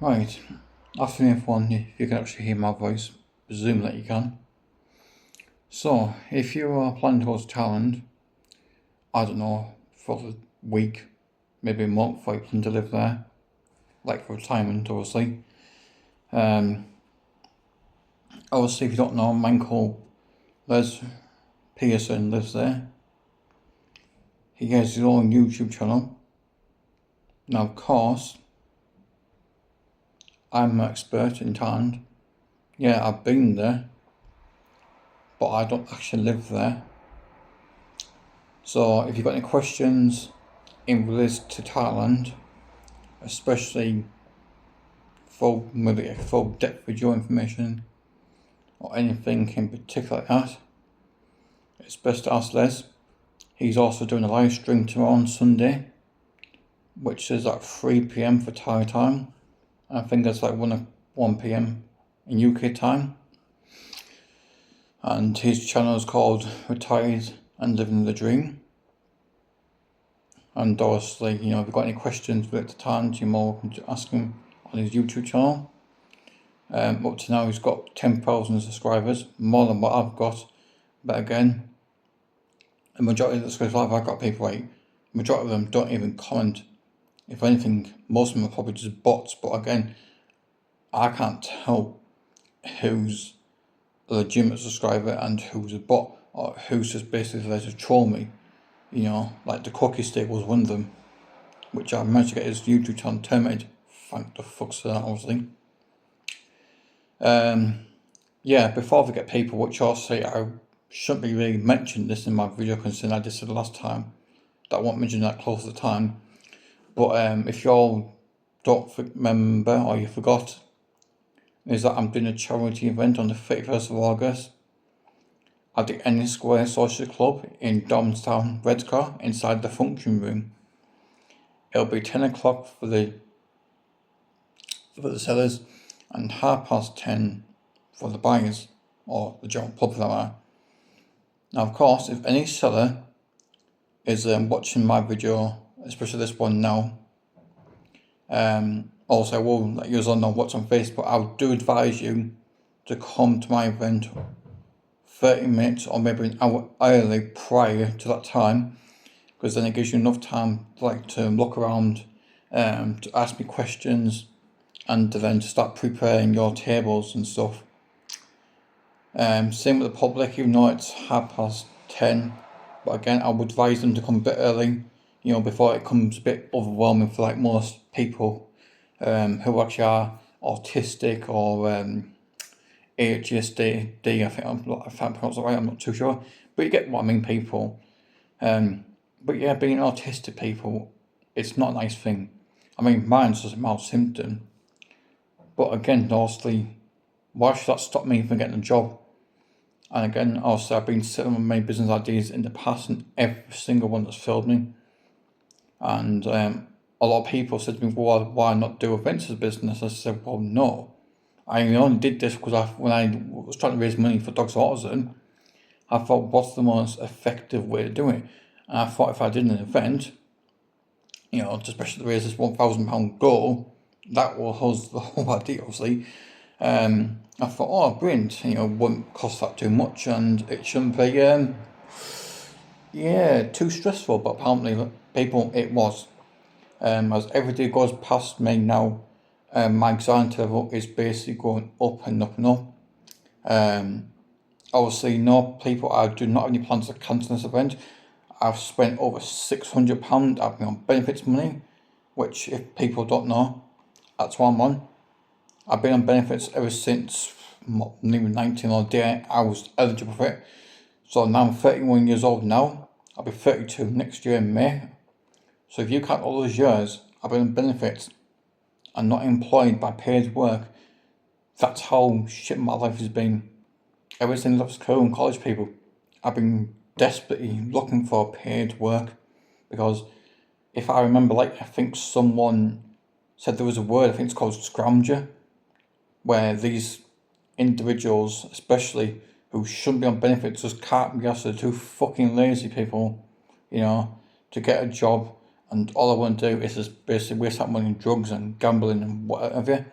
Right, afternoon everyone, if you can actually hear my voice, presume that you can. So, if you are planning to go to Thailand, I don't know, for the week, maybe a month, or you plan to live there, like for retirement obviously. Obviously if you don't know, my uncle Les Pearson lives there. He has his own YouTube channel. Now of course, I'm an expert in Thailand. Yeah, I've been there, but I don't actually live there. So if you've got any questions in relation to Thailand, especially full depth video information or anything in particular like that, it's best to ask Les. He's also doing a live stream tomorrow on Sunday, which is at 3 PM for Thai time. I think it's like 1 PM in UK time. And his channel is called Retired and Living the Dream. And obviously, if you've got any questions related to Thailand, you're more welcome to ask him on his YouTube channel. Up to now he's got 10,000 subscribers, more than what I've got. But again, the majority of the subscribers I've got people, right, the majority of them don't even comment. If anything, most of them are probably just bots. But again, I can't tell who's a legitimate subscriber and who's a bot, or who's just basically there to troll me. Like the cookie stick was one of them, which I managed to get his YouTube channel terminated. Thank the fucks for that, obviously. Before I get people, which I'll say I shouldn't be really mentioning this in my video, considering I just said the last time that I won't mention that close to the time. But if y'all don't remember or you forgot, is that I'm doing a charity event on the 31st of August at the N Square Social Club in Domstown, Redcar, inside the function room. It'll be 10 o'clock for the sellers and 10:30 for the buyers, or the general public for that matter. Now of course, if any seller is watching my video, especially this one now, also I will let you all know what's on Facebook. I do advise you to come to my event 30 minutes or maybe an hour early prior to that time, because then it gives you enough time to look around, to ask me questions, and then to start preparing your tables and stuff. Same with the public, even though it's 10:30, but again I would advise them to come a bit early, before it becomes a bit overwhelming for most people who actually are autistic or ADHD. I think I'm pronouncing it right, I'm not too sure, but you get what I mean, people. But yeah, being autistic people, it's not a nice thing. I mean, mine's just a mild symptom, but again, honestly, why should that stop me from getting a job? And again, also I've been sitting on many business ideas in the past, and every single one that's failed me. And a lot of people said to me, well, why not do events as a business? I said, well, no. I only did this because when I was trying to raise money for dogs with autism, I thought, what's the most effective way to do it? And I thought if I did an event, especially to raise this £1,000 goal, that was the whole idea, obviously. I thought, oh, brilliant, wouldn't cost that too much, and it shouldn't be, too stressful. But apparently, people, it was. As every day goes past me now, my anxiety level is basically going up and up and up. Obviously, no, people, I do not have any plans to cancel this event. I've spent over £600 I've been on benefits money, which, if people don't know, that's what I'm on. I've been on benefits ever since even 19 or day I was eligible for it. So now I'm 31 years old now. I'll be 32 next year in May. So if you count all those years I've been on benefits and not employed by paid work, that's how shit my life has been. Ever since I was school and college, people, I've been desperately looking for paid work, because if I remember, I think someone said there was a word, I think it's called scrounger, where these individuals, especially who shouldn't be on benefits, just can't be asked, they're too fucking lazy, people, to get a job and all I want to do is just basically waste that money on drugs and gambling and whatever.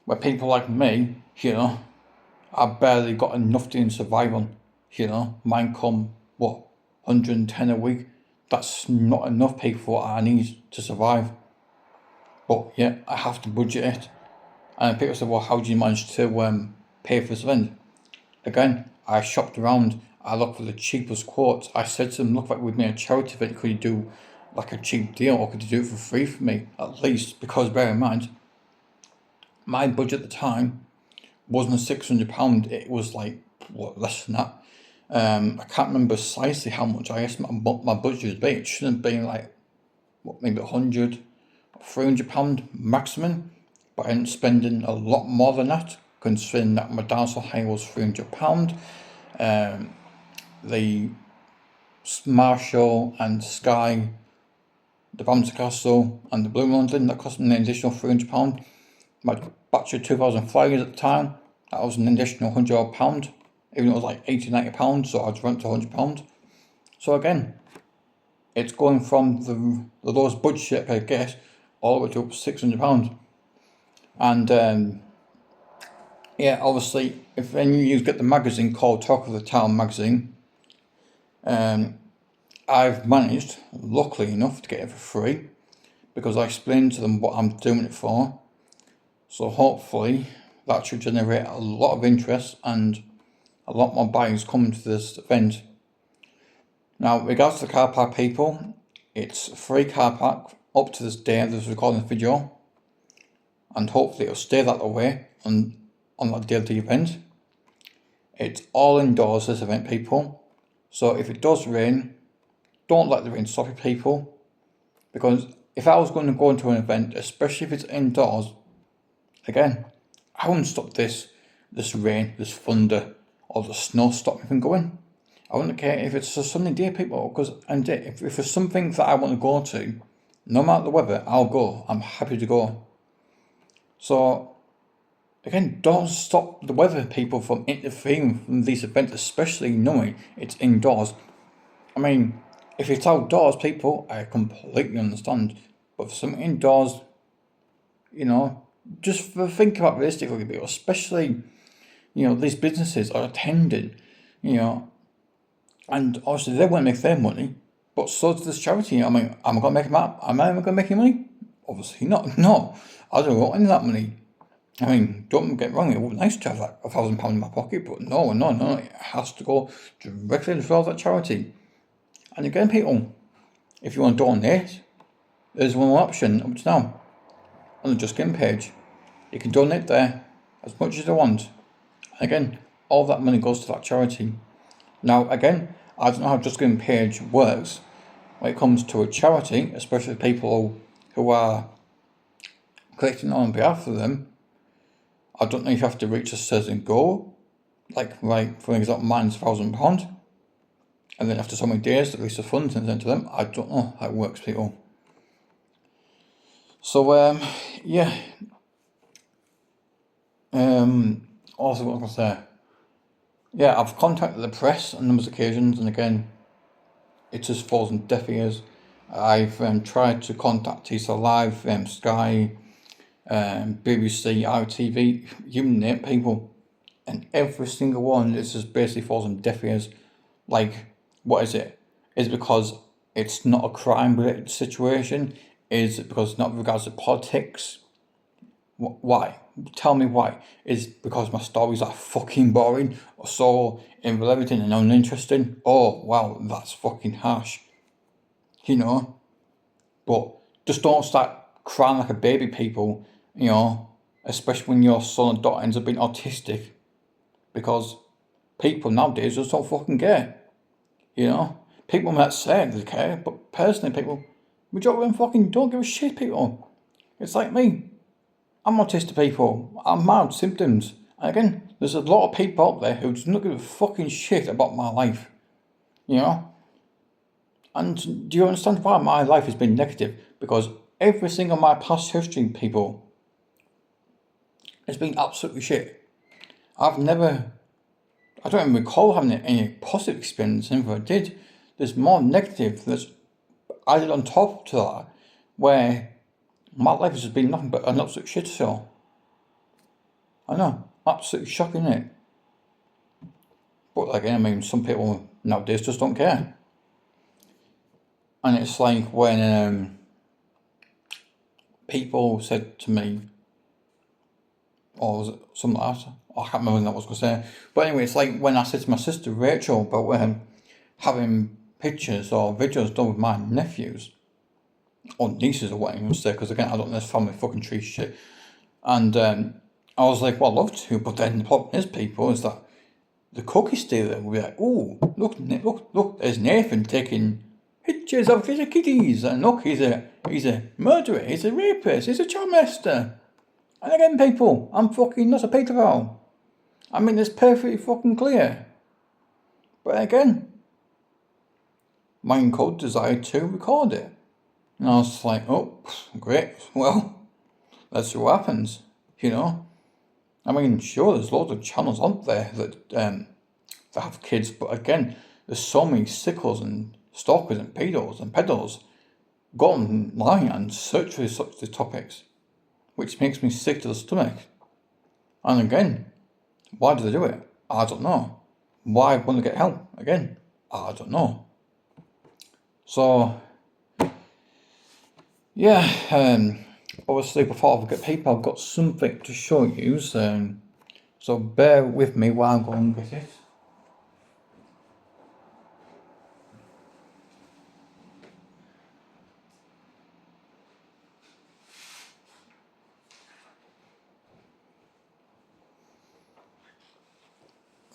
Where people like me, I barely got enough to survive on. Mine come, 110 a week. That's not enough people for what I need to survive. But yeah, I have to budget it. And people say, well, how do you manage to pay for this event? Again, I shopped around. I looked for the cheapest quotes. I said to them, look, like we've made a charity event. Could you do like a cheap deal, or could you do it for free for me at least? Because bear in mind, my budget at the time wasn't £600. It was like less than that. I can't remember precisely how much I estimate my budget would be. It shouldn't have been like maybe £100, £300 maximum. But I ended up spending a lot more than that, considering that my dinosaur hire was £300. The Marshall and Sky, the Bouncy Castle and the Blue London, that cost me an additional £300. My batch of 2000 flyers at the time, that was an additional £100, even though it was like £80-90, so I'd rent to £100. So again, it's going from the lowest budget I get all the way to up to £600. And yeah, obviously, if any of you get the magazine called Talk of the Town magazine, I've managed, luckily enough, to get it for free, because I explained to them what I'm doing it for. So hopefully that should generate a lot of interest and a lot more buyers coming to this event. Now, regards to the car park, people, it's a free car park up to this day of this recording video, and hopefully it'll stay that way on that day of the event. It's all indoors, this event, people. So if it does rain, don't let the rain stop you, people. Because if I was going to go into an event, especially if it's indoors, again, I wouldn't stop this rain, this thunder, or the snow stop me from going. I wouldn't care if it's a sunny day, people, because if it's something that I want to go to, no matter the weather, I'll go. I'm happy to go. So, again, don't stop the weather, people, from interfering from these events, especially knowing it's indoors. I mean, if it's outdoors, people, I completely understand. But for some indoors, just think about realistically, people, especially, these businesses are attending, and obviously they want to make their money, but so does this charity. I mean, am I going to make them up? Am I going to make any money? Obviously not. No, I don't want any of that money. I mean, don't get me wrong, it would be nice to have like £1,000 in my pocket, but no, it has to go directly to that charity. And again, people, if you want to donate, there's one more option up to now on the Just Giving page. You can donate there as much as you want. And again, all that money goes to that charity. Now, again, I don't know how Just Giving page works when it comes to a charity, especially people who are collecting on behalf of them. I don't know if you have to reach a certain goal, like for example, mine's £1,000, and then after so many days, release the funds and send to them. I don't know how it works, people. So yeah. Also, what was I say? Yeah, I've contacted the press on numerous occasions, and again, it just falls on deaf ears. I've tried to contact TSL Live, Sky, BBC, ITV, you name it, people, and every single one is just basically falls on deaf ears. Like, what is it? Is it because it's not a crime-related situation? Is it because it's not with regards to politics? Why? Tell me why. Is it because my stories are fucking boring, or so irrelevant and uninteresting? Oh, wow, that's fucking harsh. But just don't start crying like a baby, people, especially when your son or daughter ends up being autistic, because people nowadays just don't fucking care. People might say they care, but personally, people, majority of them fucking don't give a shit, people. It's like me. I'm autistic, people. I'm mild symptoms. And again, there's a lot of people out there who just don't give a fucking shit about my life. And do you understand why my life has been negative? Because every single my past history, people, has been absolutely shit. I don't even recall having any positive experience, and if I did, there's more negative. added on top to that, where my life has been nothing but an absolute shit show. I know, absolutely shocking, isn't it? But again, I mean, some people nowadays just don't care. And it's like when people said to me, or was it something like that? I can't remember what I was going to say. But anyway, it's like when I said to my sister Rachel about having pictures or videos done with my nephews, or nieces or whatever you want to say, because again, I don't know this family fucking tree shit. And I was like, well, I'd love to, but then the problem is, people, is that the cookie stay there will be like, oh, look, there's Nathan taking pictures of his kitties, and look, he's a murderer, he's a rapist, he's a child molester. And again, people, I'm fucking not a paedophile. I mean, it's perfectly fucking clear. But again, my code decided to record it. And I was like, oh, great, well, let's see what happens, you know. I mean, sure, there's loads of channels out there that have kids, but again, there's so many sickos and stalkers and pedos go online and search for such topics, which makes me sick to the stomach. And again, why do they do it? I don't know. Why won't they get help? Again, I don't know. So, yeah, obviously before I forget people, I've got something to show you, so bear with me while I go and get it.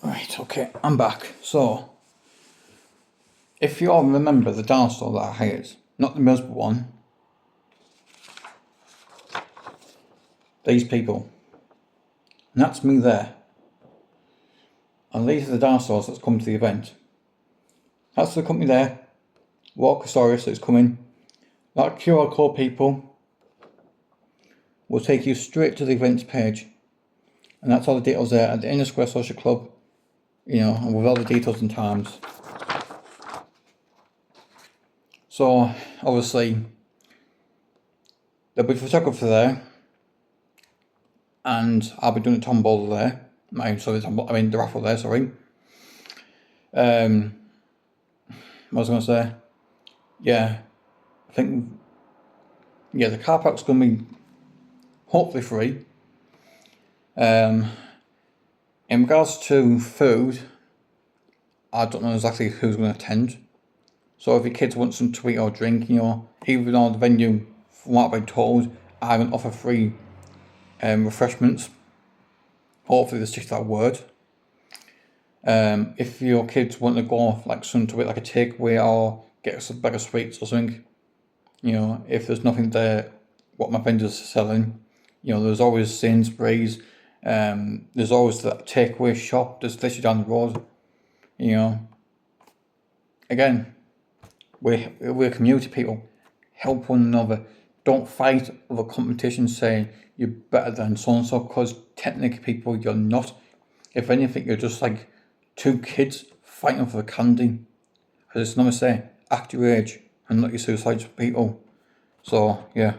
Right, okay, I'm back. So, if you all remember the dinosaur that I hired, not the Middlesbrough one, these people, and that's me there. And these are the dinosaurs that's come to the event. That's the company there, Walkosaurus that's coming. That QR code, people, will take you straight to the events page. And that's all the details there at the Inner Square Social Club, you know, and with all the details and times. So, obviously, there'll be a photographer there, and I'll be doing the tombola there. The raffle there, sorry. What was I going to say? Yeah, I think, yeah, the car park's going to be hopefully free. In regards to food, I don't know exactly who's going to attend. So if your kids want some to eat or drink, you know, even though the venue, from what I've been told, I haven't offer free refreshments. Hopefully they stick to that word. If your kids want to go like some to eat, like a takeaway, or get some bag of sweets or something, you know, if there's nothing there, what my vendors are selling, you know, there's always Sainsbury's, there's always that takeaway shop that's literally down the road, you know. Again, we're community people. Help one another. Don't fight over competitions saying you're better than so-and-so, because technically, people, you're not. If anything, you're just like two kids fighting for candy. As it's never say, act your age and not your suicides, people. So, yeah.